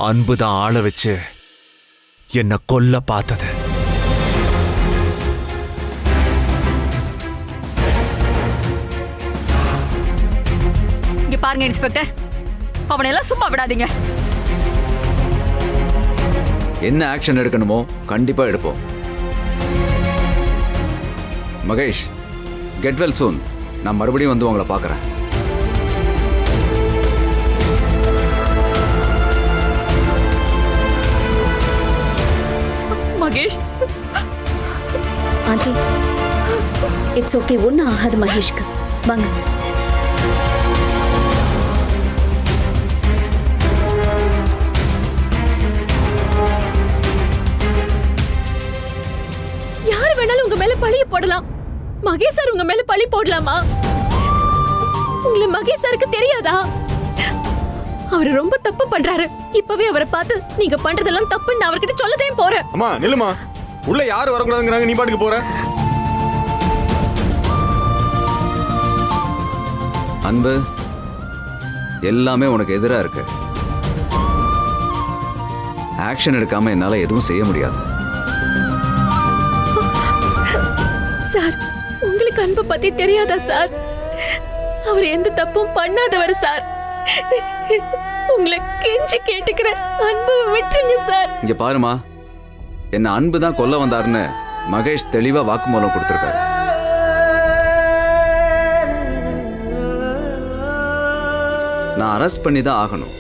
அன்புதான் ஆள வச்சு என்ன கொல்ல பார்த்தது. இங்க பாருங்க இன்ஸ்பெக்டர், அவனை எல்லாம் சும்மா விடாதீங்க. என்ன ஆக்ஷன் எடுக்கணுமோ கண்டிப்பா எடுப்போம். மகேஷ், கெட் வெல் சூன். நான் மறுபடியும் வந்து உங்களை பார்க்குறேன். மகேஷ். ஆண்டி, இட்ஸ் ஓகே, ஒன்றும் ஆகாது மகேஷ்க்கு. வாங்க. யாரு வேணாலும் உங்க மேல பழிய போடலாம். மகேஷ் சார் உங்க மேல பழி போடலாமா? உங்களை மகேஷ் சாருக்கு தெரியாதா? அவர் ரொம்ப தப்பு பண்றாரு. இப்பவே அவரை பார்த்து நீங்க பண்றதெல்லாம் தப்புன்னு அவர்கிட்ட சொல்லதே போறேன். அம்மா நில்லுமா, உள்ள யாரு வரக்கூடாதுங்கிறாங்க, நீ பாட்டுக்கு போற. அன்பு, எல்லாமே உனக்கு எதிரா இருக்கு. ஆக்ஷன் எடுக்காம என்னால எதுவும் செய்ய முடியாது. சார், உங்களுக்கு அன்பை பத்தி தெரியாதா சார்? அவர் எந்த தப்பும் பண்ணாதவர் சார். உங்களை கெஞ்சி கேட்டுக்கிற, அன்பை விட்டுருங்க சார். இங்க பாருமா, என்ன அன்பு தான் கொல்ல வந்தாருன்னு மகேஷ் தெளிவா வாக்குமூலம் கொடுத்திருக்காரு. நான் அரெஸ்ட் பண்ணி தான் ஆகணும்.